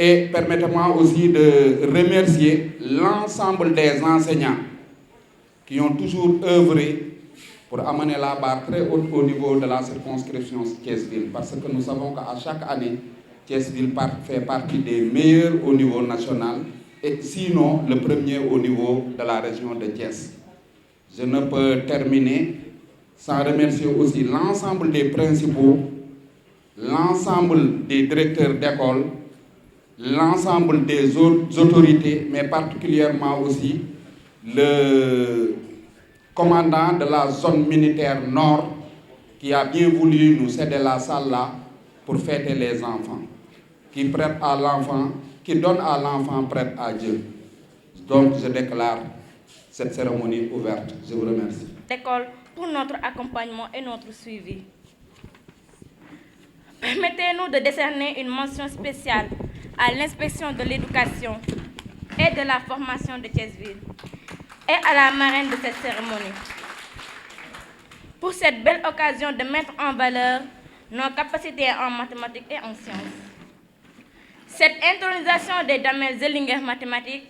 Et permettez-moi aussi de remercier l'ensemble des enseignants qui ont toujours œuvré pour amener la barre très haute au niveau de la circonscription Thiès-Ville. Parce que nous savons qu'à chaque année, Thiès-Ville fait partie des meilleurs au niveau national et sinon le premier au niveau de la région de Thiès. Je ne peux terminer sans remercier aussi l'ensemble des principaux, l'ensemble des directeurs d'école, l'ensemble des autres autorités, mais particulièrement aussi le commandant de la zone militaire nord qui a bien voulu nous céder la salle là pour fêter les enfants, qui prête à l'enfant, qui donne à l'enfant, prête à Dieu. Donc je déclare cette cérémonie ouverte. Je vous remercie. L'école pour notre accompagnement et notre suivi. Permettez-nous de décerner une mention spéciale à l'inspection de l'éducation et de la formation de Thiès-Ville et à la marraine de cette cérémonie pour cette belle occasion de mettre en valeur nos capacités en mathématiques et en sciences. Cette intronisation des Damel Zellinger mathématiques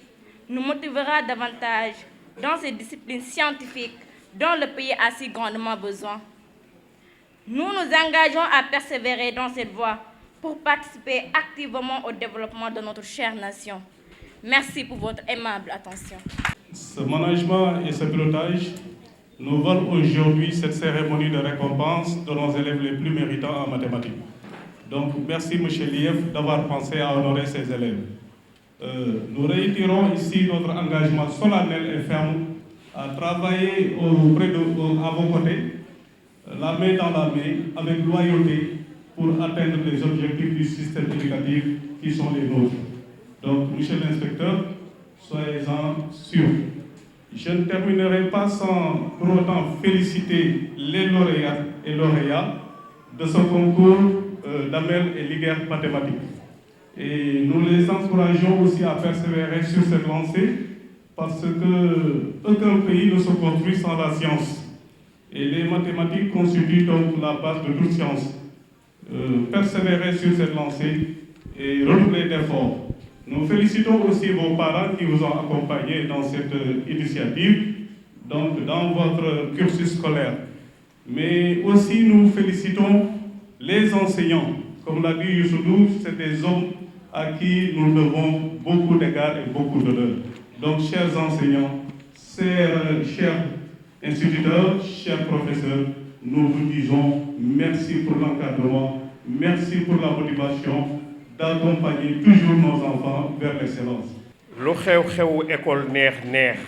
nous motivera davantage dans ces disciplines scientifiques dont le pays a si grandement besoin. Nous nous engageons à persévérer dans cette voie pour participer activement au développement de notre chère nation. Merci pour votre aimable attention. Ce management et ce pilotage nous valent aujourd'hui cette cérémonie de récompense de nos élèves les plus méritants en mathématiques. Donc merci M. Lief d'avoir pensé à honorer ces élèves. Nous réitérons ici notre engagement solennel et ferme à travailler à vos côtés, la main dans la main, avec loyauté, pour atteindre les objectifs du système éducatif qui sont les nôtres. Donc, monsieur l'inspecteur, soyez-en sûr. Je ne terminerai pas sans pour autant féliciter les lauréats et lauréats de ce concours d'Amel et Liguerre mathématiques. Et nous les encourageons aussi à persévérer sur cette lancée parce qu'aucun pays ne se construit sans la science. Et les mathématiques constituent donc la base de toute science. Persévérer sur cette lancée et redoubler d'efforts. Nous félicitons aussi vos parents qui vous ont accompagnés dans cette initiative, donc dans votre cursus scolaire. Mais aussi nous félicitons les enseignants. Comme l'a dit Youssoudou, c'est des hommes à qui nous devons beaucoup d'égards et beaucoup d'honneur. Donc, chers enseignants, chers instituteurs, chers professeurs, nous vous disons merci pour l'encadrement, merci pour la motivation d'accompagner toujours nos enfants vers l'excellence. lu xew-xewu école neex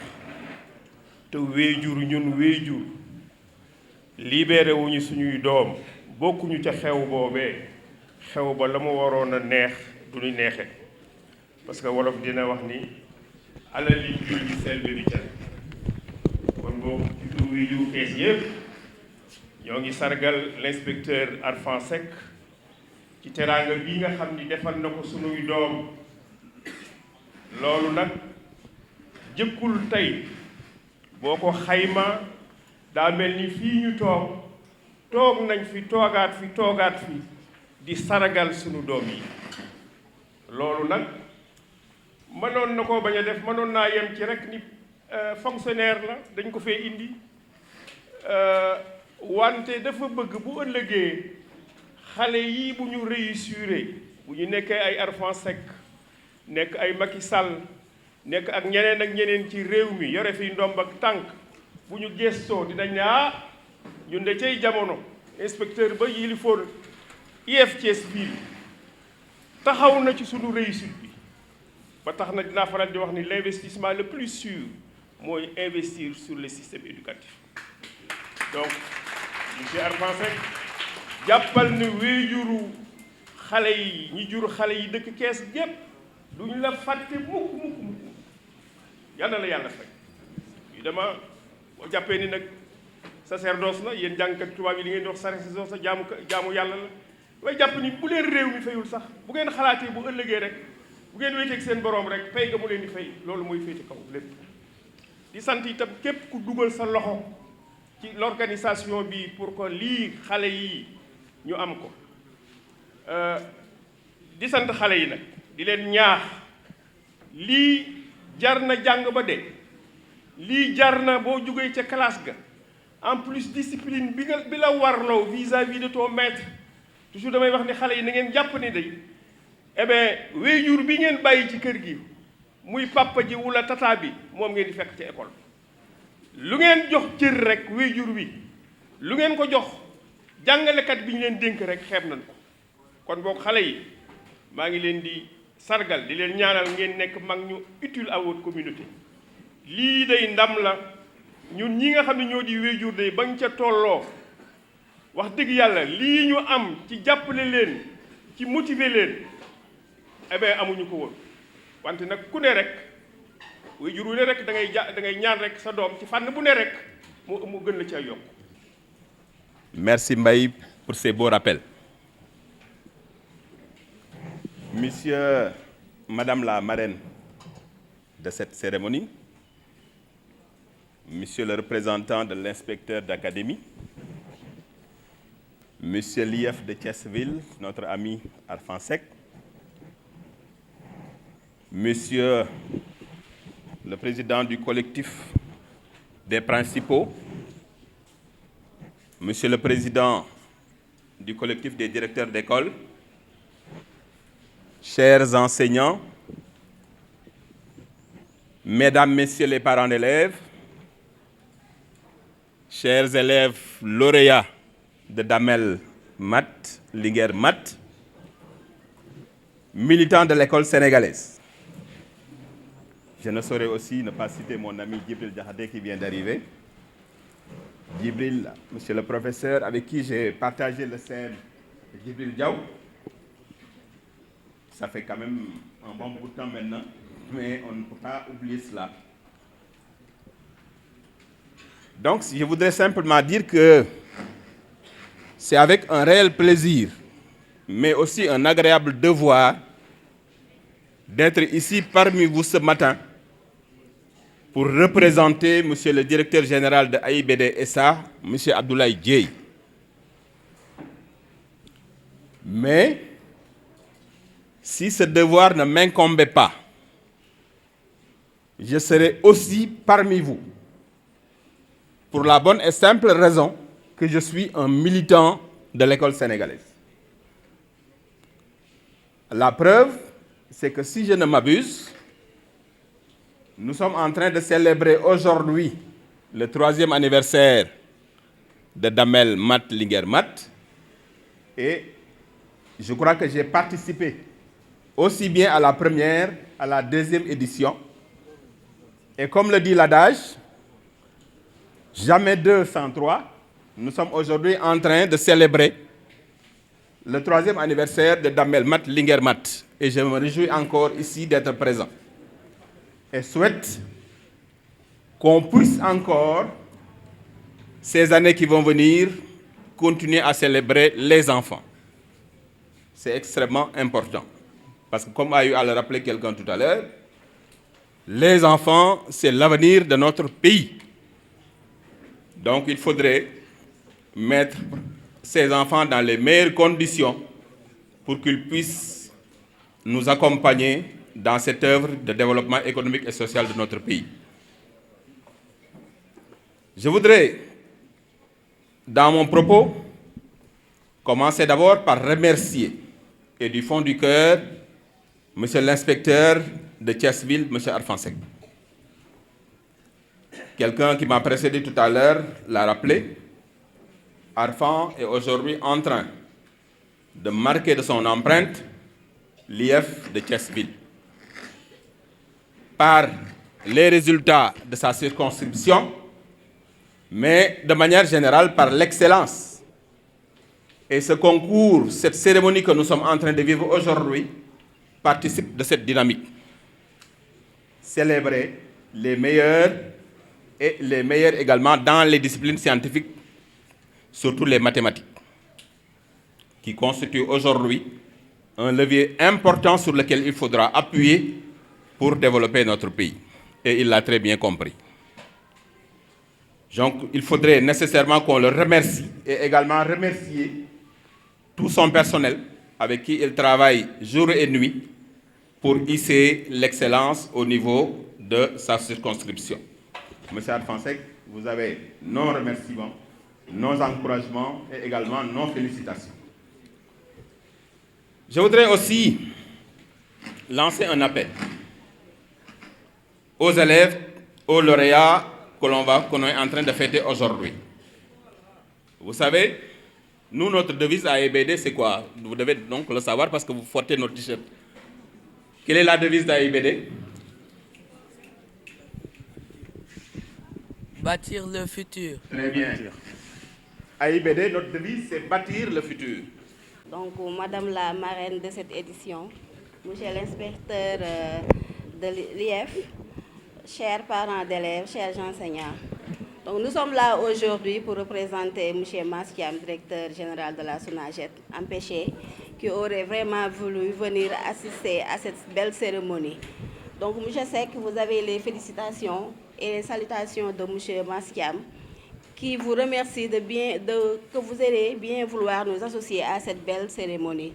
te wéjur ñun wéjur libéré wuñu suñuy doom bokkuñu ca xew boobee xew ba la mu waroon a neex du ñu neexe parce que wolof dina wax ni alal li jur gi sel bi ca kon boobu ci tur wéjur kees yëpp ñoo ngi sargal l'inspecteur Arfan Seck ci teraanga bii nga xam ni defal na ko sunuy doom loolu nag jëkkul tey boo ko xayma daa mel ni fii ñu toog nañ fi toogaat fi di saragal sunu doom yi loolu nag mënoon na koo bañ a def mënoon naa yem ci rek ni fonctionnaire la dañ ko fee indi wante dafa bëgg bu ëllëgee xale yii bu ñu réussiré bu ñu nekkee ay Arfan Seck nekk ay Macky Sall nekk ak ñeneen ci réew mi yore fi ndomb ak tànk bu ñu gestoo dinañ ne ñun de cay jamono inspecteur ba yilifoon IEF Thiès-Ville taxaw na ci sunu réussite bi ba tax na dinaa faral di wax ni l'investissement le plus sûr mooy investir sur le système éducatif donc monsieur Arfan Seck jàppal ni wéyjuru xale yi ñi jur xale yi dëkk Kees gépp duñu la fàtte mukk yàlla la yàlla fay yu dama boo jàppee ni nag sacerdoce la yéen jàngkat tubaab yi li ngeen di wax sacerdoce la jaamu yàlla la way jàpp ni bu leen réew mi fayul sax bu ngeen xalaatee bu ëllëgee rek bu ngeen wéeteeg seen boroom rek fay nga mu leen di fay loolu mooy féete kaw lépp di sant itam képp ku dugal sa loxo ci l'organisation bi pour que lii xale yi ñu am ko di sant xale yi nag di leen ñaax lii jar na jàng ba de lii jar na boo jógee ca classe ga en plus discipline bi la warloo vis-à-vis de ton maître toujours damay wax ni xale yi na ngeen jàpp ni day eh bien waajur bi ngeen bàyyi ci kër gi muy papa ji wala tata bi moom ngeen di fekk ci école lu ngeen jox cër rek waajur wi lu ngeen ko jox jàngalekat bi ñu leen dénk rek xeeb nañ ko kon boog xale yi maa ngi leen di sargal di leen ñaanal ngeen nekk mag ñu utile à votre communauté lii day ndam la ñun ñi nga xam ne ñoo di waajur day bañ ca tolloo wax dëgg yàlla lii ñu am ci jàppale leen ci motiver leen eh bien amuñu ko woon wante nag ku ne rek waajur wu ne rek da ngay ñaan rek sa doom ci fànn bu ne rek mu gën la ci ay yokk. Merci Mbaye pour ces beaux rappels. Monsieur, Madame la marraine de cette cérémonie, Monsieur le représentant de l'inspecteur d'académie, Monsieur l'IF de Thiès-Ville, notre ami Arfan Seck, Monsieur le président du collectif des principaux, Monsieur le président du collectif des directeurs d'école, chers enseignants, Mesdames, Messieurs les parents d'élèves, chers élèves lauréats de Damel Mat, Linguère Mat, militants de l'école sénégalaise. Je ne saurais aussi ne pas citer mon ami Djibril Diakhaté qui vient d'arriver. Djibril, monsieur le professeur, avec qui j'ai partagé le CM, Djibril Diaw. Ça fait quand même un bon bout de temps maintenant, mais on ne peut pas oublier cela. Donc, je voudrais simplement dire que c'est avec un réel plaisir, mais aussi un agréable devoir d'être ici parmi vous ce matin pour représenter monsieur le directeur général de AIBD SA, monsieur Abdoulaye Dièye. Mais si ce devoir ne m'incombait pas, je serai aussi parmi vous pour la bonne et simple raison que je suis un militant de l'école sénégalaise. La preuve, c'est que si je ne m'abuse, nous sommes en train de célébrer aujourd'hui le 3e anniversaire de Damel Mat Linguère Mat et je crois que j'ai participé aussi bien à la première, à la 2e édition. Et comme le dit l'adage, jamais 2 sans 3, nous sommes aujourd'hui en train de célébrer le 3e anniversaire de Damel Mat Linguère Mat. Et je me réjouis encore ici d'être présent. Et souhaite qu'on puisse encore, ces années qui vont venir, continuer à célébrer les enfants. C'est extrêmement important. Parce que comme a eu à le rappeler quelqu'un tout à l'heure, les enfants, c'est l'avenir de notre pays. Donc il faudrait mettre ces enfants dans les meilleures conditions pour qu'ils puissent nous accompagner dans cette œuvre de développement économique et social de notre pays. Je voudrais, dans mon propos, commencer d'abord par remercier, et du fond du cœur, monsieur l'inspecteur de Thiès-Ville, monsieur Arfan Seck. Quelqu'un qui m'a précédé tout à l'heure l'a rappelé, Arfan est aujourd'hui en train de marquer de son empreinte l'IF de Thiès-Ville. Par les résultats de sa circonscription, mais de manière générale par l'excellence. Et ce concours, cette cérémonie que nous sommes en train de vivre aujourd'hui, participe de cette dynamique. Célébrer les meilleurs et les meilleurs également dans les disciplines scientifiques, surtout les mathématiques, qui constituent aujourd'hui un levier important sur lequel il faudra appuyer pour développer notre pays. Et il l'a très bien compris. Donc, il faudrait nécessairement qu'on le remercie et également remercier tout son personnel avec qui il travaille jour et nuit pour hisser l'excellence au niveau de sa circonscription. Monsieur Alphonsec, vous avez nos remerciements, nos encouragements et également nos félicitations. Je voudrais aussi lancer un appel aux élèves, aux lauréats qu'on est en train de fêter aujourd'hui. Vous savez, nous, notre devise à AIBD, c'est quoi? Vous devez donc le savoir parce que vous portez notre t-shirt. Quelle est la devise d'AIBD? Bâtir le futur. Très bien. AIBD, notre devise, c'est bâtir le futur. Donc, Madame la marraine de cette édition, Monsieur l'inspecteur de l'IF, chers parents d'élèves, chers enseignants. Donc, nous sommes là aujourd'hui pour représenter M. Maskiam, directeur général de la SONAGED, empêché, qui aurait vraiment voulu venir assister à cette belle cérémonie. Donc, M. Seck, vous avez les félicitations et les salutations de M. Maskiam, qui vous remercie que vous ayez bien vouloir nous associer à cette belle cérémonie.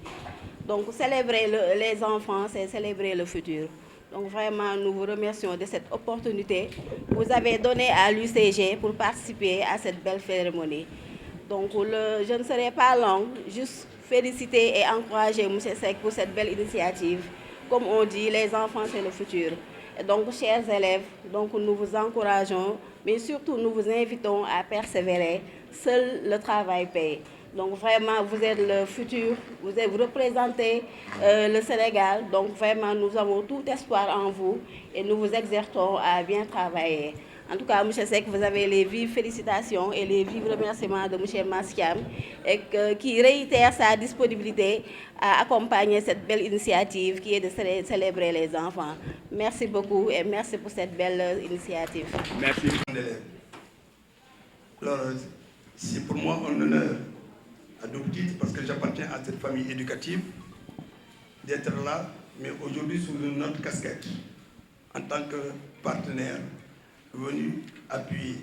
Donc, célébrer les enfants, c'est célébrer le futur. Donc, vraiment, nous vous remercions de cette opportunité que vous avez donnée à l'UCG pour participer à cette belle cérémonie. Donc, je ne serai pas longue, juste féliciter et encourager M. Seck pour cette belle initiative. Comme on dit, les enfants, c'est le futur. Et donc, chers élèves, donc, nous vous encourageons, mais surtout, nous vous invitons à persévérer. Seul le travail paye. Donc, vraiment, vous êtes le futur, vous représentez le Sénégal. Donc, vraiment, nous avons tout espoir en vous et nous vous exhortons à bien travailler. En tout cas, M. Seck, vous avez les vives félicitations et les vifs remerciements de M. Maskiam qui réitère sa disponibilité à accompagner cette belle initiative qui est de célébrer les enfants. Merci beaucoup et merci pour cette belle initiative. Merci. Alors, c'est pour moi un honneur à double titre parce que j'appartiens à cette famille éducative d'être là, mais aujourd'hui sous une autre casquette en tant que partenaire venu appuyer,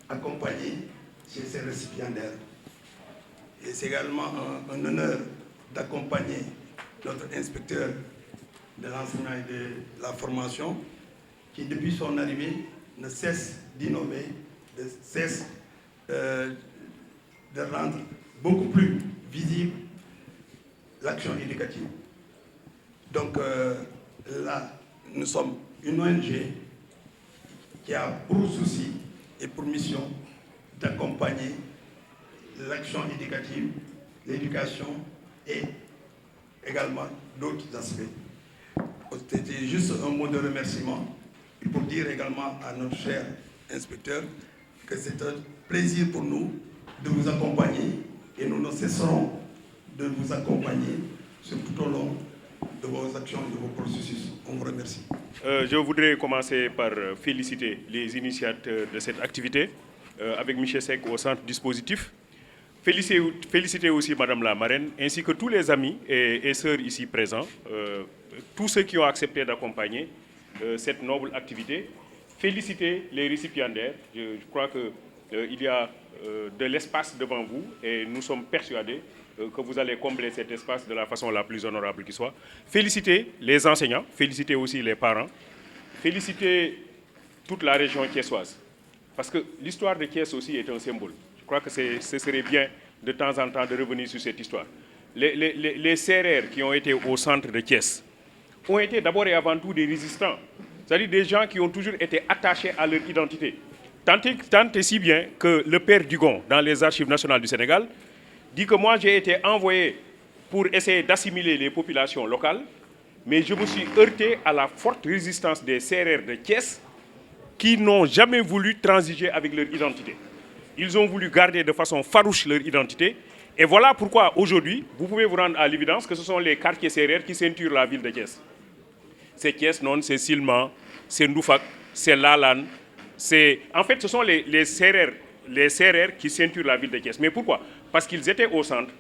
accompagner chez ces récipiendaires. Et c'est également un honneur d'accompagner notre inspecteur de l'enseignement et de la formation qui, depuis son arrivée, ne cesse d'innover, ne cesse de rendre beaucoup plus visible l'action éducative. Donc là, nous sommes une ONG qui a pour souci et pour mission d'accompagner l'action éducative, l'éducation et également d'autres aspects. C'était juste un mot de remerciement et pour dire également à notre cher inspecteur que c'est un plaisir pour nous de vous accompagner et nous ne cesserons de vous accompagner sur tout au long de vos actions et de vos processus. On vous remercie. Je voudrais commencer par féliciter les initiateurs de cette activité avec M. Seck au centre dispositif. Féliciter aussi Madame la marraine ainsi que tous les amis et sœurs ici présents, tous ceux qui ont accepté d'accompagner cette noble activité. Féliciter les récipiendaires. Je crois qu'il y a de l'espace devant vous et nous sommes persuadés que vous allez combler cet espace de la façon la plus honorable qui soit. Féliciter les enseignants, féliciter aussi les parents, féliciter toute la région thiessoise. Parce que l'histoire de Thiès aussi est un symbole. Je crois que ce serait bien de temps en temps de revenir sur cette histoire. Les CRR qui ont été au centre de Thiès ont été d'abord et avant tout des résistants. C'est-à-dire des gens qui ont toujours été attachés à leur identité. Tant et si bien que le père Dugon, dans les archives nationales du Sénégal, dit que moi j'ai été envoyé pour essayer d'assimiler les populations locales, mais je me suis heurté à la forte résistance des CRR de Thiès qui n'ont jamais voulu transiger avec leur identité. Ils ont voulu garder de façon farouche leur identité. Et voilà pourquoi aujourd'hui, vous pouvez vous rendre à l'évidence que ce sont les quartiers CRR qui ceinturent la ville de Thiès. C'est Thiès, non, c'est Silman, c'est Ndoufak, c'est Lalane. En fait, ce sont les CRR qui ceinturent la ville de Thiès. Mais pourquoi? Parce qu'ils étaient au centre,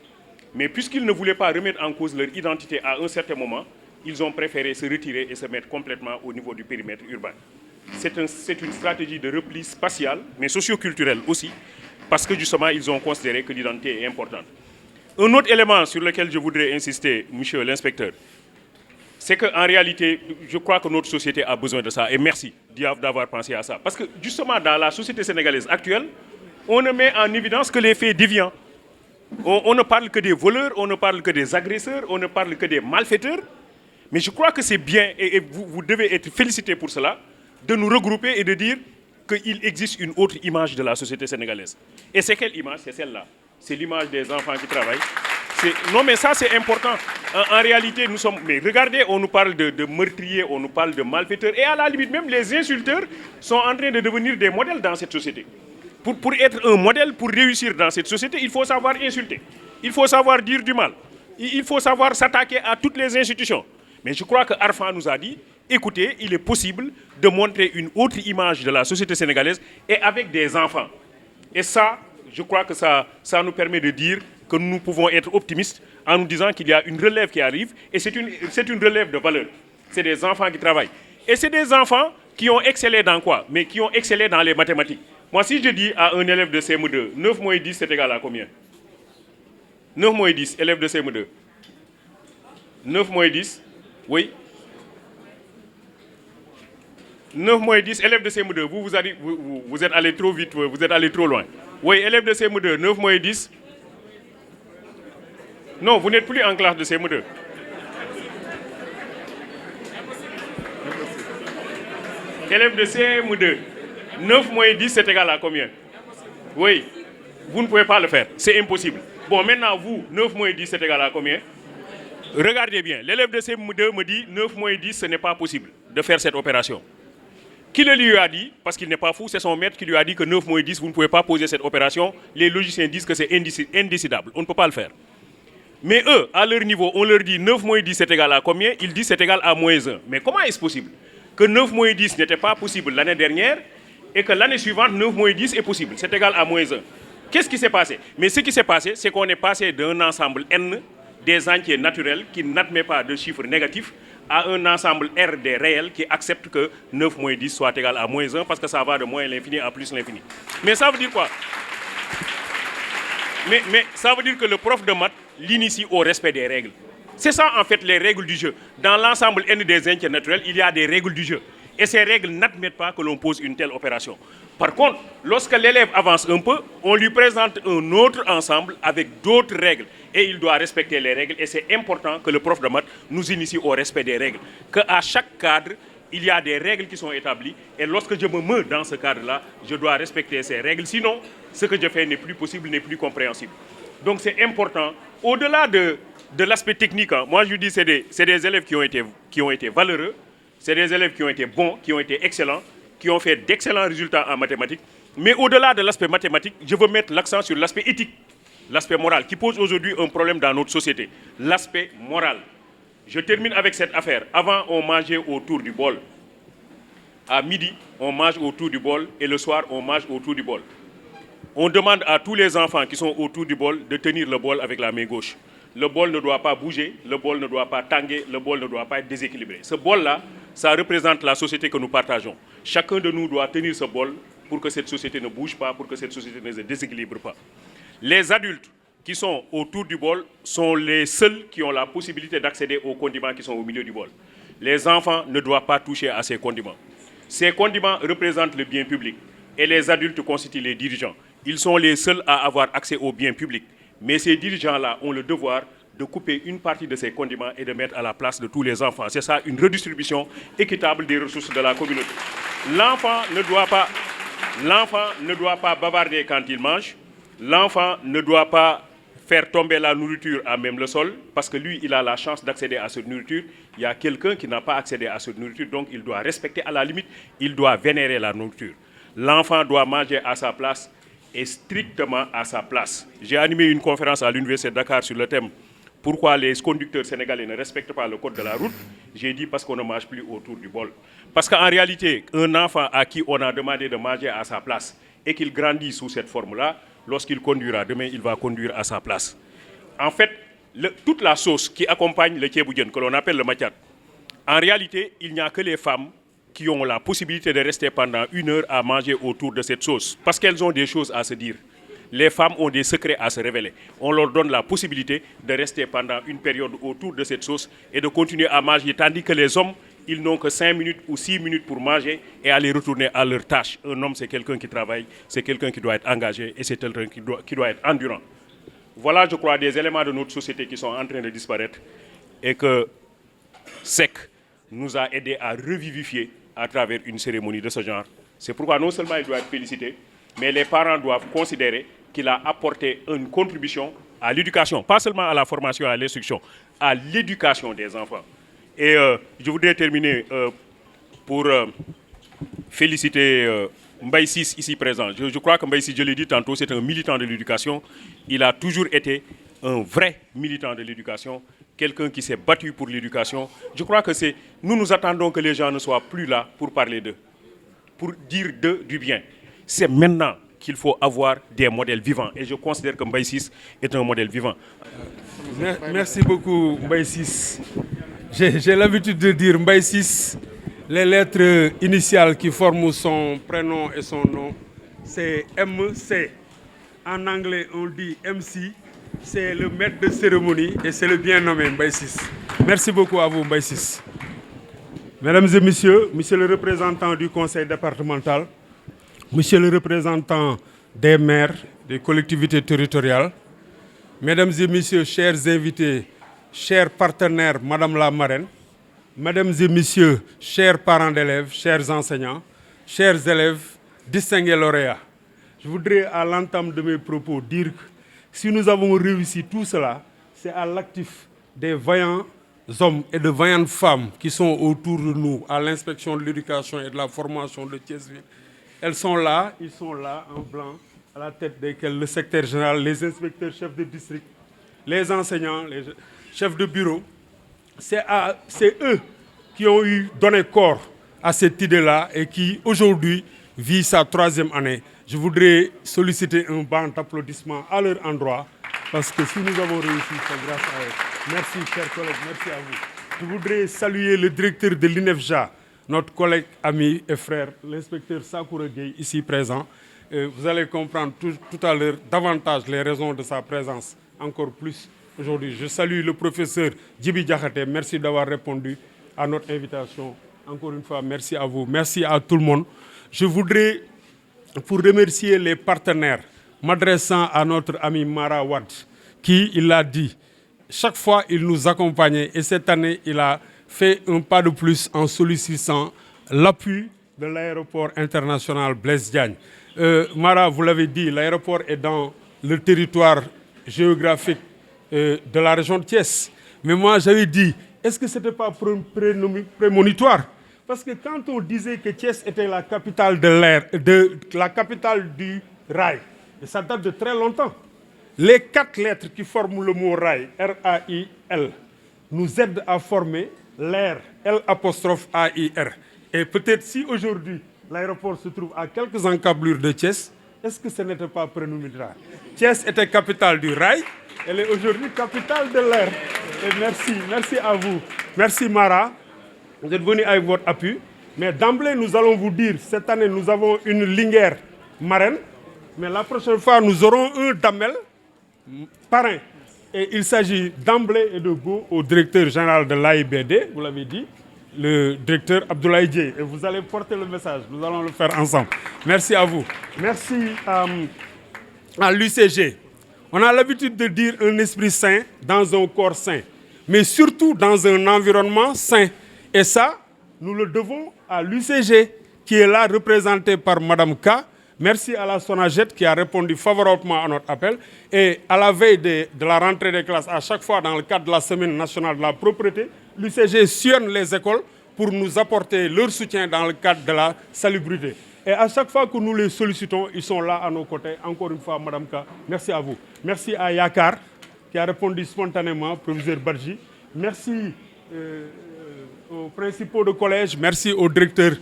mais puisqu'ils ne voulaient pas remettre en cause leur identité à un certain moment, ils ont préféré se retirer et se mettre complètement au niveau du périmètre urbain. C'est une stratégie de repli spatial, mais socio-culturel aussi, parce que justement, ils ont considéré que l'identité est importante. Un autre élément sur lequel je voudrais insister, monsieur l'inspecteur, c'est qu'en réalité, je crois que notre société a besoin de ça. Et merci d'avoir pensé à ça. Parce que justement, dans la société sénégalaise actuelle, on ne met en évidence que les faits déviants. On ne parle que des voleurs, on ne parle que des agresseurs, on ne parle que des malfaiteurs. Mais je crois que c'est bien, et vous devez être félicités pour cela, de nous regrouper et de dire qu'il existe une autre image de la société sénégalaise. Et c'est quelle image? C'est celle-là. C'est l'image des enfants qui travaillent. Non, mais ça, c'est important. En réalité, nous sommes... Mais regardez, on nous parle de meurtriers, on nous parle de malfaiteurs. Et à la limite, même les insulteurs sont en train de devenir des modèles dans cette société. Pour être un modèle, pour réussir dans cette société, il faut savoir insulter. Il faut savoir dire du mal. Il faut savoir s'attaquer à toutes les institutions. Mais je crois que Arfan nous a dit, écoutez, il est possible de montrer une autre image de la société sénégalaise et avec des enfants. Et ça, je crois que ça nous permet de dire que nous pouvons être optimistes en nous disant qu'il y a une relève qui arrive et c'est une relève de valeur. C'est des enfants qui travaillent. Et c'est des enfants qui ont excellé dans quoi? Mais qui ont excellé dans les mathématiques. Moi, si je dis à un élève de CM2, 9 moins 10, c'est égal à combien? 9 moins 10, élève de CM2. 9 moins 10, oui. 9 moins 10, élève de CM2. Vous êtes allé trop vite, vous êtes allé trop loin. Oui, élève de CM2, 9 moins 10. Non, vous n'êtes plus en classe de CM2. Élève de CM2, 9 moins 10, c'est égal à combien? Oui, vous ne pouvez pas le faire, c'est impossible. Bon, maintenant, vous, 9 moins 10, c'est égal à combien? Regardez bien, l'élève de CM2 me dit 9 moins 10, ce n'est pas possible de faire cette opération. Qui le lui a dit? Parce qu'il n'est pas fou, c'est son maître qui lui a dit que 9 moins 10, vous ne pouvez pas poser cette opération. Les logiciens disent que c'est indécidable, on ne peut pas le faire. Mais eux, à leur niveau, on leur dit 9 moins 10 c'est égal à combien? Ils disent c'est égal à moins 1. Mais comment est-ce possible que 9 moins 10 n'était pas possible l'année dernière et que l'année suivante, 9 moins 10 est possible? C'est égal à moins 1. Qu'est-ce qui s'est passé? Mais ce qui s'est passé, c'est qu'on est passé d'un ensemble N des entiers naturels qui n'admet pas de chiffres négatifs à un ensemble R des réels qui accepte que 9 moins 10 soit égal à moins 1 parce que ça va de moins l'infini à plus l'infini. Mais ça veut dire quoi? Mais ça veut dire que le prof de maths l'initie au respect des règles. C'est ça en fait les règles du jeu. Dans l'ensemble N des entiers naturels, il y a des règles du jeu. Et ces règles n'admettent pas que l'on pose une telle opération. Par contre, lorsque l'élève avance un peu, on lui présente un autre ensemble avec d'autres règles. Et il doit respecter les règles. Et c'est important que le prof de maths nous initie au respect des règles. Qu'à chaque cadre, il y a des règles qui sont établies. Et lorsque je me mets dans ce cadre-là, je dois respecter ces règles. Sinon, ce que je fais n'est plus possible, n'est plus compréhensible. Donc c'est important. Au-delà de l'aspect technique, hein, moi je dis c'est des élèves qui ont été valeureux, c'est des élèves qui ont été bons, qui ont été excellents, qui ont fait d'excellents résultats en mathématiques. Mais au-delà de l'aspect mathématique, je veux mettre l'accent sur l'aspect éthique, l'aspect moral, qui pose aujourd'hui un problème dans notre société. L'aspect moral. Je termine avec cette affaire. Avant, on mangeait autour du bol. À midi, on mange autour du bol et le soir, on mange autour du bol. On demande à tous les enfants qui sont autour du bol de tenir le bol avec la main gauche. Le bol ne doit pas bouger, le bol ne doit pas tanguer, le bol ne doit pas être déséquilibré. Ce bol-là, ça représente la société que nous partageons. Chacun de nous doit tenir ce bol pour que cette société ne bouge pas, pour que cette société ne se déséquilibre pas. Les adultes qui sont autour du bol sont les seuls qui ont la possibilité d'accéder aux condiments qui sont au milieu du bol. Les enfants ne doivent pas toucher à ces condiments. Ces condiments représentent le bien public et les adultes constituent les dirigeants. Ils sont les seuls à avoir accès au bien public. Mais ces dirigeants-là ont le devoir de couper une partie de ces condiments et de mettre à la place de tous les enfants. C'est ça, une redistribution équitable des ressources de la communauté. L'enfant ne doit pas bavarder quand il mange. L'enfant ne doit pas faire tomber la nourriture à même le sol, parce que lui, il a la chance d'accéder à cette nourriture. Il y a quelqu'un qui n'a pas accédé à cette nourriture, donc il doit respecter à la limite, il doit vénérer la nourriture. L'enfant doit manger à sa place et strictement à sa place. J'ai animé une conférence à l'Université de Dakar sur le thème « Pourquoi les conducteurs sénégalais ne respectent pas le code de la route ?» J'ai dit parce qu'on ne mange plus autour du bol. Parce qu'en réalité, un enfant à qui on a demandé de manger à sa place et qu'il grandit sous cette forme-là, lorsqu'il conduira demain, il va conduire à sa place. En fait, toute la sauce qui accompagne le thieboudienne, que l'on appelle le mathiat, en réalité, il n'y a que les femmes qui ont la possibilité de rester pendant 1 heure à manger autour de cette sauce, parce qu'elles ont des choses à se dire. les femmes ont des secrets à se révéler. On leur donne la possibilité de rester pendant une période autour de cette sauce et de continuer à manger, tandis que les hommes, ils n'ont que 5 minutes ou 6 minutes pour manger et aller retourner à leur tâche. Un homme, c'est quelqu'un qui travaille, c'est quelqu'un qui doit être engagé et c'est quelqu'un qui doit être endurant. Voilà, je crois, des éléments de notre société qui sont en train de disparaître et que SEC nous a aidés à revivifier à travers une cérémonie de ce genre. C'est pourquoi non seulement il doit être félicité, mais les parents doivent considérer qu'il a apporté une contribution à l'éducation, pas seulement à la formation, à l'instruction, à l'éducation des enfants. Et je voudrais terminer pour féliciter Mbaye Ciss ici présent. Je crois que Mbaye Ciss, je l'ai dit tantôt, c'est un militant de l'éducation. Il a toujours été un vrai militant de l'éducation, quelqu'un qui s'est battu pour l'éducation. Je crois que nous attendons que les gens ne soient plus là pour parler d'eux, pour dire d'eux du bien. C'est maintenant qu'il faut avoir des modèles vivants. Et je considère que Mbaye Ciss est un modèle vivant. Merci beaucoup, Mbaye Ciss. J'ai l'habitude de dire Mbaye Ciss, les lettres initiales qui forment son prénom et son nom, c'est MC. En anglais, on dit MC. C'est le maître de cérémonie et c'est le bien nommé Mbaye Ciss. Merci beaucoup à vous, Mbaye Ciss. Mesdames et messieurs, monsieur le représentant du conseil départemental, monsieur le représentant des maires, des collectivités territoriales, mesdames et messieurs, chers invités, chers partenaires, madame la marraine, mesdames et messieurs, chers parents d'élèves, chers enseignants, chers élèves, distingués lauréats, je voudrais à l'entame de mes propos dire que si nous avons réussi tout cela, c'est à l'actif des vaillants hommes et de vaillantes femmes qui sont autour de nous à l'inspection de l'éducation et de la formation de Thiès-Ville. Elles sont là, ils sont là en blanc, à la tête desquels le secrétaire général, les inspecteurs chefs de district, les enseignants, les chefs de bureau. C'est eux qui ont donné corps à cette idée-là et qui aujourd'hui vit sa 3e année. Je voudrais solliciter un banc d'applaudissements à leur endroit parce que si nous avons réussi, c'est grâce à eux. Merci, chers collègues, merci à vous. Je voudrais saluer le directeur de l'INEFJA, notre collègue, ami et frère, l'inspecteur Sakoura Gueye, ici présent. Vous allez comprendre tout à l'heure davantage les raisons de sa présence, encore plus aujourd'hui. Je salue le professeur Djibi Diakhaté. Merci d'avoir répondu à notre invitation. Encore une fois, merci à vous. Merci à tout le monde. Je voudrais, pour remercier les partenaires, m'adressant à notre ami Mara Wad, qui, il l'a dit, chaque fois il nous accompagnait et cette année il a fait un pas de plus en sollicitant l'appui de l'aéroport international Blaise Diagne. Mara, vous l'avez dit, l'aéroport est dans le territoire géographique de la région de Thiès. Mais moi j'avais dit, est-ce que ce n'était pas prémonitoire? Parce que quand on disait que Thiès était la capitale la capitale du rail, et ça date de très longtemps, les 4 lettres qui forment le mot rail, R-A-I-L, nous aident à former l'air, L'-A-I-R. Et peut-être si aujourd'hui l'aéroport se trouve à quelques encablures de Thiès, est-ce que ce n'était pas prémonitoire? Thiès était capitale du rail, elle est aujourd'hui capitale de l'air. Et merci à vous. Merci Mara. Vous êtes venu avec votre appui. Mais d'emblée, nous allons vous dire, cette année, nous avons une Linguère marraine. Mais la prochaine fois, nous aurons un Damel parrain. Et il s'agit d'emblée et de go au directeur général de l'AIBD, vous l'avez dit, le directeur Abdoulaye Dieye. Et vous allez porter le message. Nous allons le faire ensemble. Merci à vous. Merci à l'UCG. On a l'habitude de dire un esprit sain dans un corps sain. Mais surtout dans un environnement sain. Et ça, nous le devons à l'UCG, qui est là représenté par Madame K. Merci à la SONAGED qui a répondu favorablement à notre appel. Et à la veille de la rentrée des classes, à chaque fois dans le cadre de la Semaine nationale de la propreté, l'UCG sillonne les écoles pour nous apporter leur soutien dans le cadre de la salubrité. Et à chaque fois que nous les sollicitons, ils sont là à nos côtés. Encore une fois, Madame K, merci à vous. Merci à Yakar qui a répondu spontanément, professeur Badji. Merci aux principaux de collège, merci aux directeurs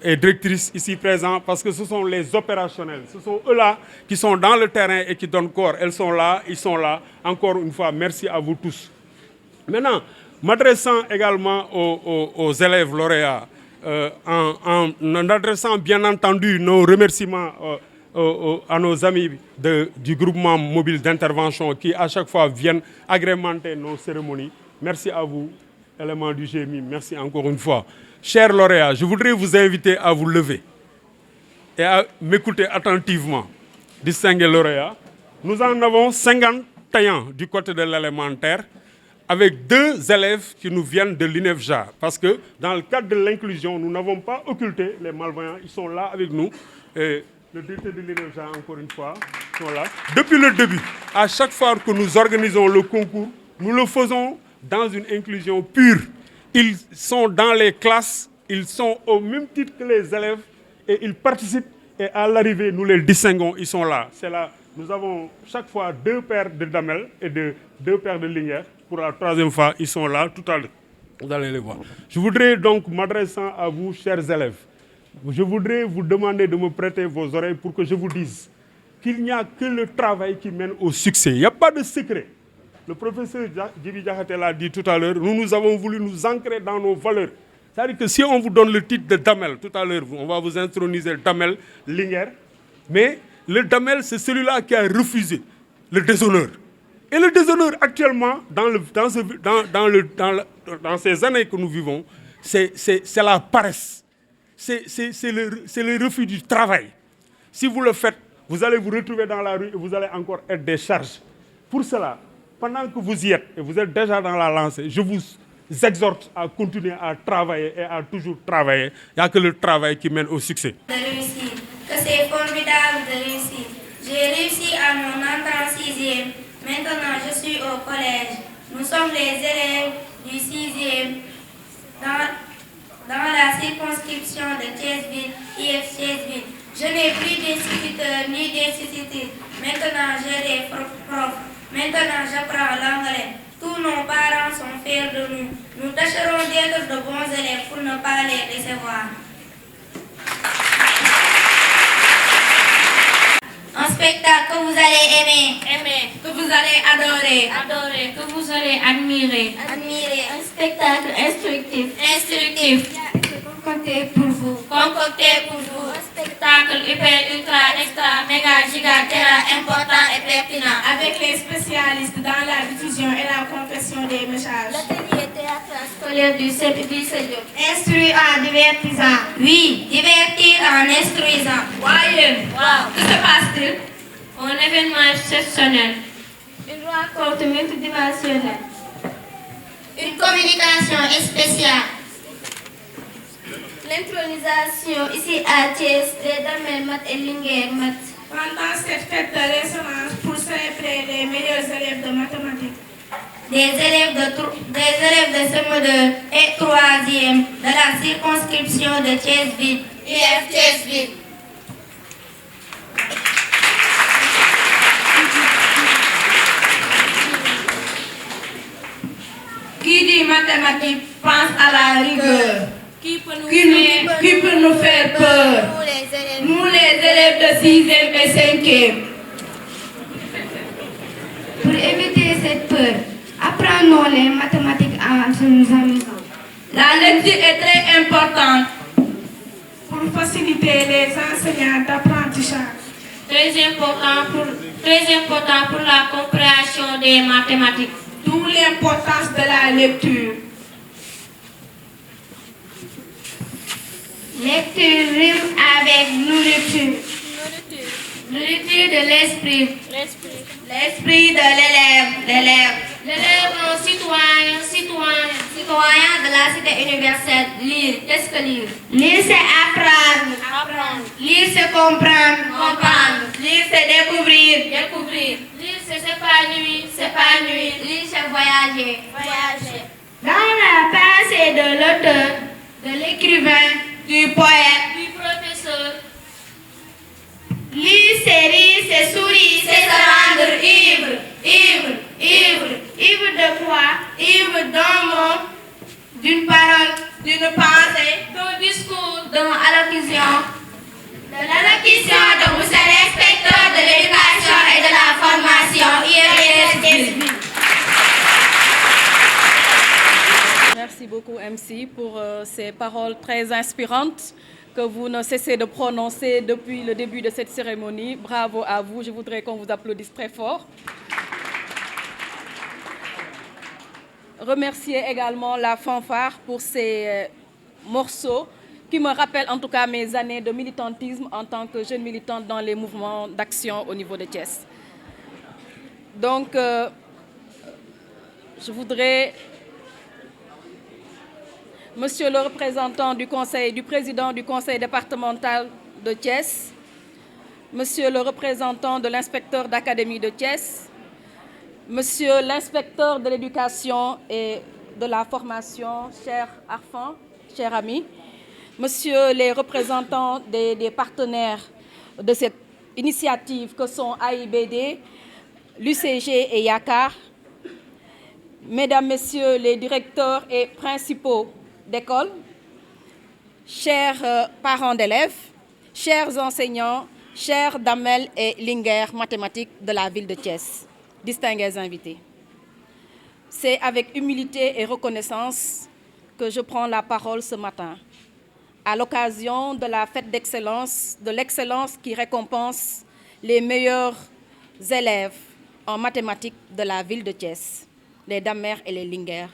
et directrices ici présents, parce que ce sont les opérationnels, ce sont eux-là qui sont dans le terrain et qui donnent corps. Elles sont là, ils sont là. Encore une fois, merci à vous tous. Maintenant, m'adressant également aux élèves lauréats, en adressant bien entendu nos remerciements à nos amis du groupement mobile d'intervention qui à chaque fois viennent agrémenter nos cérémonies. Merci à vous, éléments du GMI, merci encore une fois. Chers lauréats, je voudrais vous inviter à vous lever et à m'écouter attentivement. Distingués lauréats, nous en avons 51 du côté de l'élémentaire, avec 2 élèves qui nous viennent de l'INEFJA. Parce que dans le cadre de l'inclusion, nous n'avons pas occulté les malvoyants, ils sont là avec nous. Et le directeur de l'INEFJA, encore une fois, sont là. Depuis le début, à chaque fois que nous organisons le concours, nous le faisons dans une inclusion pure. Ils sont dans les classes, ils sont au même titre que les élèves et ils participent. Et à l'arrivée, nous les distinguons, ils sont là. C'est là. Nous avons chaque fois 2 paires de damels et 2 paires de lingères. Pour la 3e fois, ils sont là tout à l'heure. Vous allez les voir. Je voudrais donc, m'adressant à vous, chers élèves, je voudrais vous demander de me prêter vos oreilles pour que je vous dise qu'il n'y a que le travail qui mène au succès. Il n'y a pas de secret. Le professeur Djibi Diakhaté l'a dit tout à l'heure, nous avons voulu nous ancrer dans nos valeurs. C'est-à-dire que si on vous donne le titre de Damel, tout à l'heure, on va vous introniser Damel Linger, mais le Damel, c'est celui-là qui a refusé le déshonneur. Et le déshonneur actuellement, dans ces années que nous vivons, c'est la paresse. C'est le refus du travail. Si vous le faites, vous allez vous retrouver dans la rue et vous allez encore être des charges. Pour cela, pendant que vous y êtes et vous êtes déjà dans la lancée, je vous exhorte à continuer à travailler et à toujours travailler. Il n'y a que le travail qui mène au succès. De réussir, que c'est formidable de réussir. J'ai réussi à mon entrée en 6e. Maintenant, je suis au collège. Nous sommes les élèves du 6e dans la circonscription de Thiès-Ville, IF Thiès-Ville. Je n'ai plus d'instituteurs ni d'institutrices. Maintenant, j'ai des profs. Maintenant, j'apprends l'anglais. Tous nos parents sont fiers de nous. Nous tâcherons d'être de bons élèves pour ne pas les décevoir. Un spectacle que vous allez aimer, que vous allez adorer, que vous allez admirer. Un spectacle instructif, concocté pour vous. Un spectacle hyper, ultra, extra, méga, giga, terra, important et pertinent. Avec les spécialistes dans la diffusion et la confession des messages. L'atelier théâtre scolaire du CEDIOP. Instruire en divertissant. Oui, divertir en instruisant. Wow. Que se passe-t-il? Un événement exceptionnel. Une rencontre multidimensionnelle. Une communication spéciale. L'intronisation ici à Thiès des Damel Mat et Linger Mat. Pendant cette fête de résonance pour célébrer les meilleurs élèves de mathématiques. Des élèves de CM2 et 3e de la circonscription de Thiès-Ville, IF Thiès-Ville. Qui dit mathématiques pense à la rigueur. Qui peut nous faire peur? Nous les élèves de 6e et 5e. Pour éviter cette peur, apprenons les mathématiques en nous amusant. La lecture est très importante pour faciliter les enseignants d'apprentissage. Très important pour la compréhension des mathématiques. D'où l'importance de la lecture. Lecture rime avec nourriture. Nourriture de l'esprit. L'esprit de l'élève. L'élève un citoyen de la cité universelle. Lire. Qu'est-ce que lire? Lire c'est apprendre. Lire c'est comprendre. Lire c'est découvrir. Lire c'est s'épanouir. Lire c'est voyager. Dans la pensée de l'auteur, de l'écrivain, du poète, du professeur. Lire c'est rire, c'est sourire, c'est se rendre ivre. Ivre de quoi? Ivre d'un mot, d'une parole, d'une pensée, d'un discours, d'une allocution. De l'allocution de monsieur l'inspecteur de l'éducation et de la formation IES. Merci beaucoup MC pour ces paroles très inspirantes que vous ne cessez de prononcer depuis le début de cette cérémonie. Bravo à vous, je voudrais qu'on vous applaudisse très fort. Remercier également la fanfare pour ces morceaux qui me rappellent en tout cas mes années de militantisme en tant que jeune militante dans les mouvements d'action au niveau de Thiès. Donc, je voudrais, Monsieur le représentant du président du conseil départemental de Thiès, Monsieur le représentant de l'inspecteur d'académie de Thiès, Monsieur l'inspecteur de l'éducation et de la formation, cher Arfan, cher ami, Monsieur les représentants des partenaires de cette initiative que sont AIBD, l'UCG et YACAR, Mesdames, Messieurs les directeurs et principaux d'école, chers parents d'élèves, chers enseignants, chers Damel et Linger mathématiques de la ville de Thiès, distingués invités. C'est avec humilité et reconnaissance que je prends la parole ce matin, à l'occasion de la fête d'excellence, de l'excellence qui récompense les meilleurs élèves en mathématiques de la ville de Thiès, les Damer et les Linger,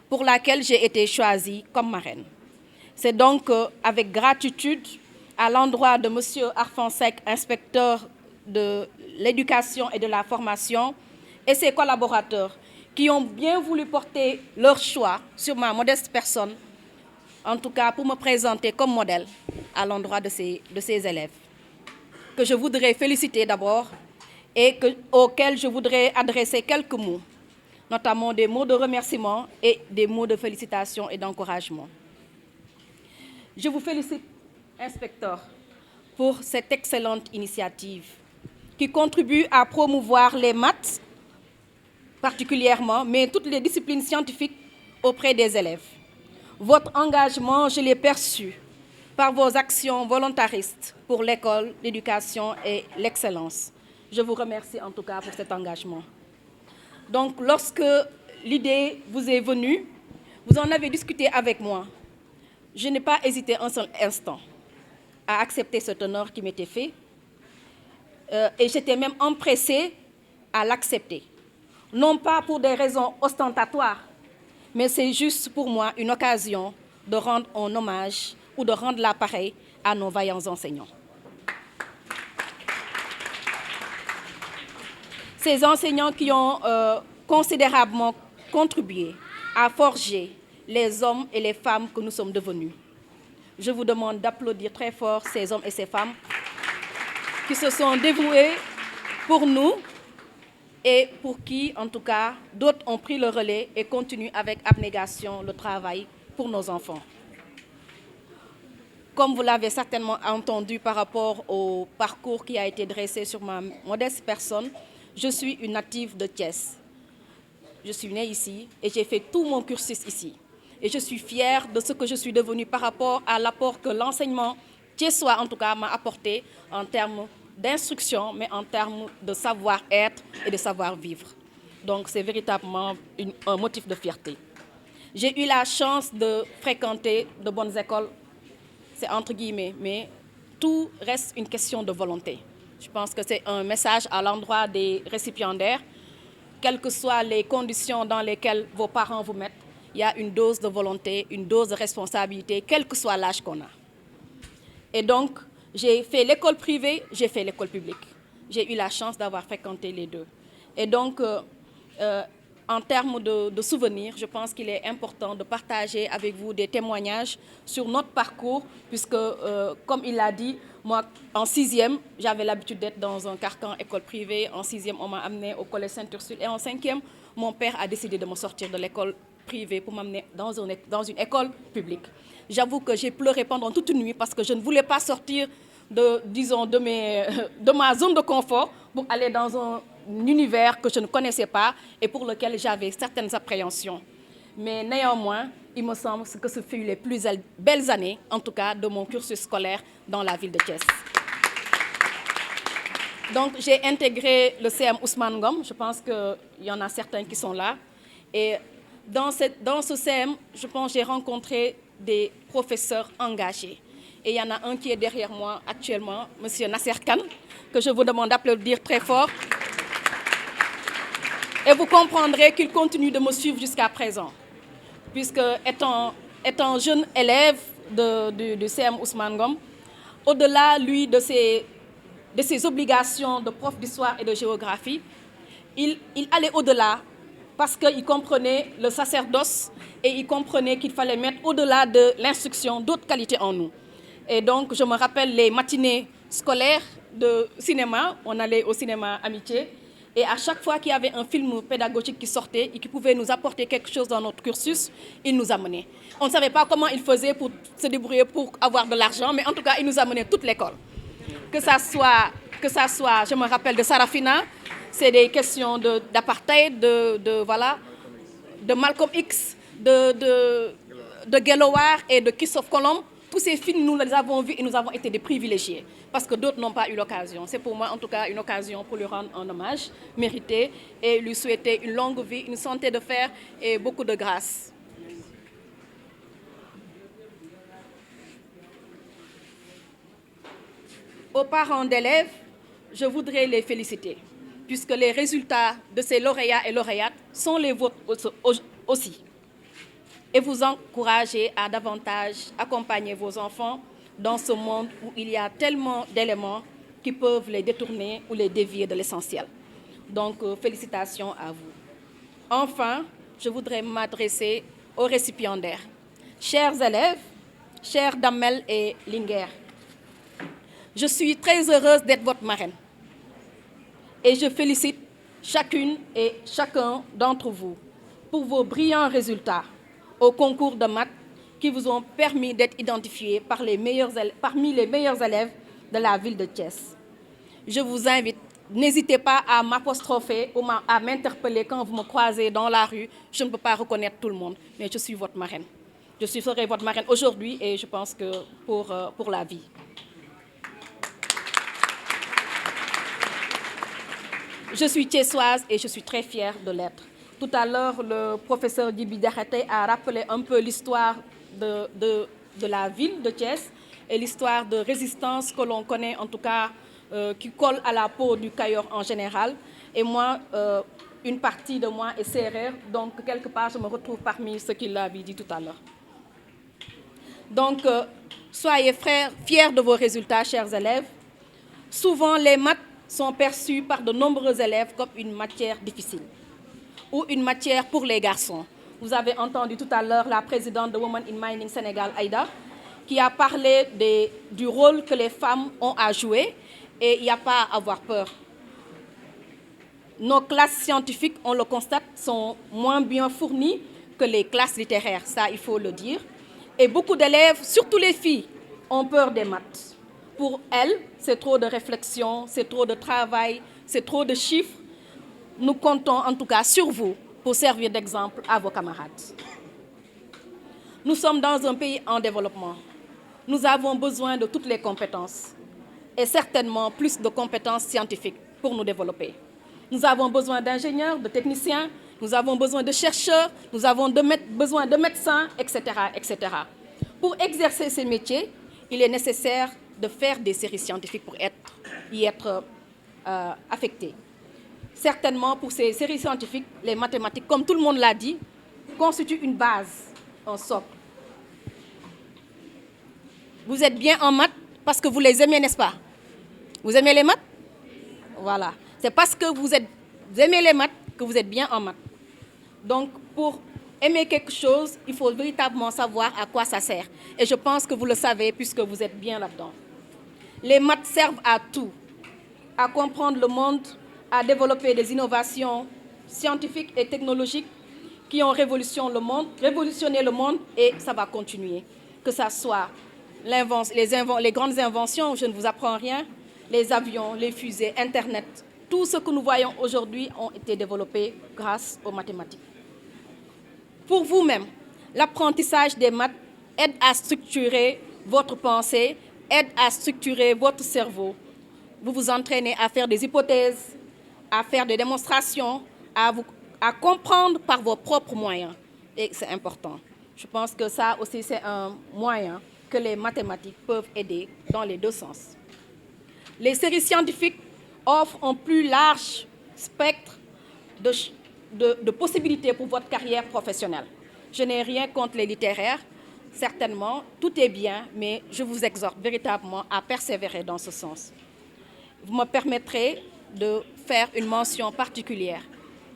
pour laquelle j'ai été choisie comme marraine. C'est donc avec gratitude à l'endroit de M. Arfan Seck, inspecteur de l'éducation et de la formation, et ses collaborateurs, qui ont bien voulu porter leur choix sur ma modeste personne, en tout cas pour me présenter comme modèle à l'endroit de ces élèves, que je voudrais féliciter d'abord et auxquels je voudrais adresser quelques mots, notamment des mots de remerciement et des mots de félicitations et d'encouragement. Je vous félicite, inspecteur, pour cette excellente initiative qui contribue à promouvoir les maths particulièrement, mais toutes les disciplines scientifiques auprès des élèves. Votre engagement, je l'ai perçu par vos actions volontaristes pour l'école, l'éducation et l'excellence. Je vous remercie en tout cas pour cet engagement. Donc, lorsque l'idée vous est venue, vous en avez discuté avec moi. Je n'ai pas hésité un seul instant à accepter cet honneur qui m'était fait. Et j'étais même empressée à l'accepter. Non pas pour des raisons ostentatoires, mais c'est juste pour moi une occasion de rendre un hommage ou de rendre l'appareil à nos vaillants enseignants. Ces enseignants qui ont considérablement contribué à forger les hommes et les femmes que nous sommes devenus. Je vous demande d'applaudir très fort ces hommes et ces femmes qui se sont dévoués pour nous et pour qui, en tout cas, d'autres ont pris le relais et continuent avec abnégation le travail pour nos enfants. Comme vous l'avez certainement entendu par rapport au parcours qui a été dressé sur ma modeste personne, je suis une native de Thiès. Je suis née ici et j'ai fait tout mon cursus ici. Et je suis fière de ce que je suis devenue par rapport à l'apport que l'enseignement thiessois, en tout cas, m'a apporté en termes d'instruction, mais en termes de savoir-être et de savoir-vivre. Donc, c'est véritablement un motif de fierté. J'ai eu la chance de fréquenter de bonnes écoles, c'est entre guillemets, mais tout reste une question de volonté. Je pense que c'est un message à l'endroit des récipiendaires. Quelles que soient les conditions dans lesquelles vos parents vous mettent, il y a une dose de volonté, une dose de responsabilité, quel que soit l'âge qu'on a. Et donc, j'ai fait l'école privée, j'ai fait l'école publique. J'ai eu la chance d'avoir fréquenté les deux. Et donc, en termes de souvenirs, je pense qu'il est important de partager avec vous des témoignages sur notre parcours, puisque, comme il l'a dit, moi, en 6e, j'avais l'habitude d'être dans un carcan école privée. En 6e, on m'a amené au collège Sainte-Ursule. Et en 5e, mon père a décidé de me sortir de l'école privée pour m'amener dans une école publique. J'avoue que j'ai pleuré pendant toute une nuit parce que je ne voulais pas sortir de ma zone de confort pour aller dans un univers que je ne connaissais pas et pour lequel j'avais certaines appréhensions. Mais néanmoins, il me semble que ce fut les plus belles années, en tout cas, de mon cursus scolaire dans la ville de Thiès. Donc, j'ai intégré le CM Ousmane Ngom. Je pense qu'il y en a certains qui sont là. Et dans ce CM, je pense que j'ai rencontré des professeurs engagés Et il y en a un qui est derrière moi actuellement, M. Nasser Khan, que je vous demande d'applaudir très fort. Et vous comprendrez qu'il continue de me suivre jusqu'à présent, puisque étant jeune élève du CM Ousmane Ngom, au-delà, lui, de ses obligations de prof d'histoire et de géographie, il allait au-delà parce qu'il comprenait le sacerdoce et il comprenait qu'il fallait mettre au-delà de l'instruction d'autres qualités en nous. Et donc, je me rappelle les matinées scolaires de cinéma. On allait au cinéma Amitié. Et à chaque fois qu'il y avait un film pédagogique qui sortait et qui pouvait nous apporter quelque chose dans notre cursus, il nous amenait. On ne savait pas comment il faisait pour se débrouiller pour avoir de l'argent, mais en tout cas, il nous amenait toute l'école. Que ça soit, je me rappelle de Sarafina, c'est des questions d'apartheid, de Malcolm X, de Gelowar et de Christophe Colomb. Tous ces films, nous les avons vus et nous avons été des privilégiés parce que d'autres n'ont pas eu l'occasion. C'est pour moi, en tout cas, une occasion pour lui rendre un hommage mérité et lui souhaiter une longue vie, une santé de fer et beaucoup de grâce. Aux parents d'élèves, je voudrais les féliciter puisque les résultats de ces lauréats et lauréates sont les vôtres aussi. Et vous encourager à davantage accompagner vos enfants dans ce monde où il y a tellement d'éléments qui peuvent les détourner ou les dévier de l'essentiel. Donc, félicitations à vous. Enfin, je voudrais m'adresser aux récipiendaires. Chers élèves, chers Damel et Linger, je suis très heureuse d'être votre marraine. Et je félicite chacune et chacun d'entre vous pour vos brillants résultats au concours de maths qui vous ont permis d'être identifiés parmi les meilleurs élèves de la ville de Thiès. Je vous invite, n'hésitez pas à m'apostropher ou à m'interpeller quand vous me croisez dans la rue. Je ne peux pas reconnaître tout le monde, mais je suis votre marraine. Je serai votre marraine aujourd'hui et je pense que pour la vie. Je suis thiessoise et je suis très fière de l'être. Tout à l'heure, le professeur Djibi Diakhaté a rappelé un peu l'histoire de la ville de Thiès et l'histoire de résistance que l'on connaît, en tout cas, qui colle à la peau du Kayor en général. Et moi, une partie de moi est sérère, donc quelque part, je me retrouve parmi ceux qui l'avaient dit tout à l'heure. Donc, soyez fiers de vos résultats, chers élèves. Souvent, les maths sont perçus par de nombreux élèves comme une matière difficile ou une matière pour les garçons. Vous avez entendu tout à l'heure la présidente de Women in Mining Sénégal, Aïda, qui a parlé du rôle que les femmes ont à jouer et il n'y a pas à avoir peur. Nos classes scientifiques, on le constate, sont moins bien fournies que les classes littéraires, ça il faut le dire. Et beaucoup d'élèves, surtout les filles, ont peur des maths. Pour elles, c'est trop de réflexion, c'est trop de travail, c'est trop de chiffres. Nous comptons en tout cas sur vous pour servir d'exemple à vos camarades. Nous sommes dans un pays en développement. Nous avons besoin de toutes les compétences et certainement plus de compétences scientifiques pour nous développer. Nous avons besoin d'ingénieurs, de techniciens, nous avons besoin de chercheurs, nous avons besoin de médecins, etc., etc. Pour exercer ces métiers, il est nécessaire de faire des séries scientifiques pour y être affectés. Certainement, pour ces séries scientifiques, les mathématiques, comme tout le monde l'a dit, constituent une base, un socle. Vous êtes bien en maths parce que vous les aimez, n'est-ce pas? Vous aimez les maths? Voilà. C'est parce que vous aimez les maths que vous êtes bien en maths. Donc, pour aimer quelque chose, il faut véritablement savoir à quoi ça sert. Et je pense que vous le savez puisque vous êtes bien là-dedans. Les maths servent à tout, à comprendre le monde, à développer des innovations scientifiques et technologiques qui ont révolutionné le monde et ça va continuer. Que ce soit les grandes inventions, je ne vous apprends rien, les avions, les fusées, Internet, tout ce que nous voyons aujourd'hui ont été développés grâce aux mathématiques. Pour vous-même, l'apprentissage des maths aide à structurer votre pensée, aide à structurer votre cerveau. Vous vous entraînez à faire des hypothèses, à faire des démonstrations, à comprendre par vos propres moyens. Et c'est important. Je pense que ça aussi, c'est un moyen que les mathématiques peuvent aider dans les deux sens. Les séries scientifiques offrent un plus large spectre de possibilités pour votre carrière professionnelle. Je n'ai rien contre les littéraires, certainement, tout est bien, mais je vous exhorte véritablement à persévérer dans ce sens. Vous me permettrez de faire une mention particulière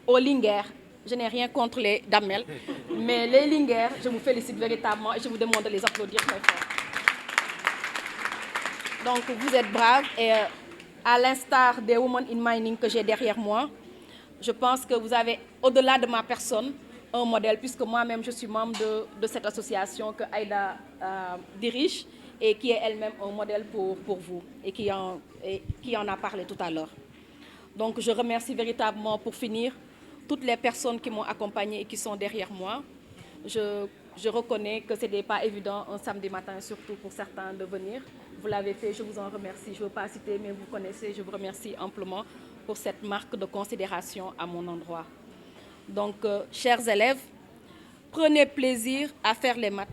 aux Linguère. Je n'ai rien contre les Damel, mais les Linguère, je vous félicite véritablement et je vous demande de les applaudir très fort. Donc vous êtes braves et à l'instar des Women in Mining que j'ai derrière moi, je pense que vous avez, au-delà de ma personne, un modèle, puisque moi-même je suis membre de cette association que Aïda dirige et qui est elle-même un modèle pour vous et qui en a parlé tout à l'heure. Donc je remercie véritablement, pour finir, toutes les personnes qui m'ont accompagnée et qui sont derrière moi. Je reconnais que ce n'est pas évident un samedi matin, surtout pour certains, de venir. Vous l'avez fait, je vous en remercie. Je ne veux pas citer, mais vous connaissez, je vous remercie amplement pour cette marque de considération à mon endroit. Donc, chers élèves, prenez plaisir à faire les maths.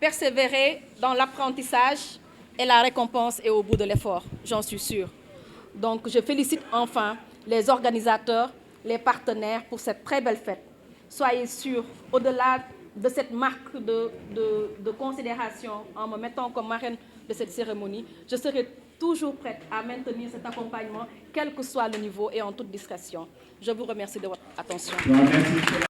Persévérez dans l'apprentissage et la récompense est au bout de l'effort, j'en suis sûre. Donc, je félicite enfin les organisateurs, les partenaires pour cette très belle fête. Soyez sûrs, au-delà de cette marque de considération, en me mettant comme marraine de cette cérémonie, je serai toujours prête à maintenir cet accompagnement, quel que soit le niveau et en toute discrétion. Je vous remercie de votre attention. Merci.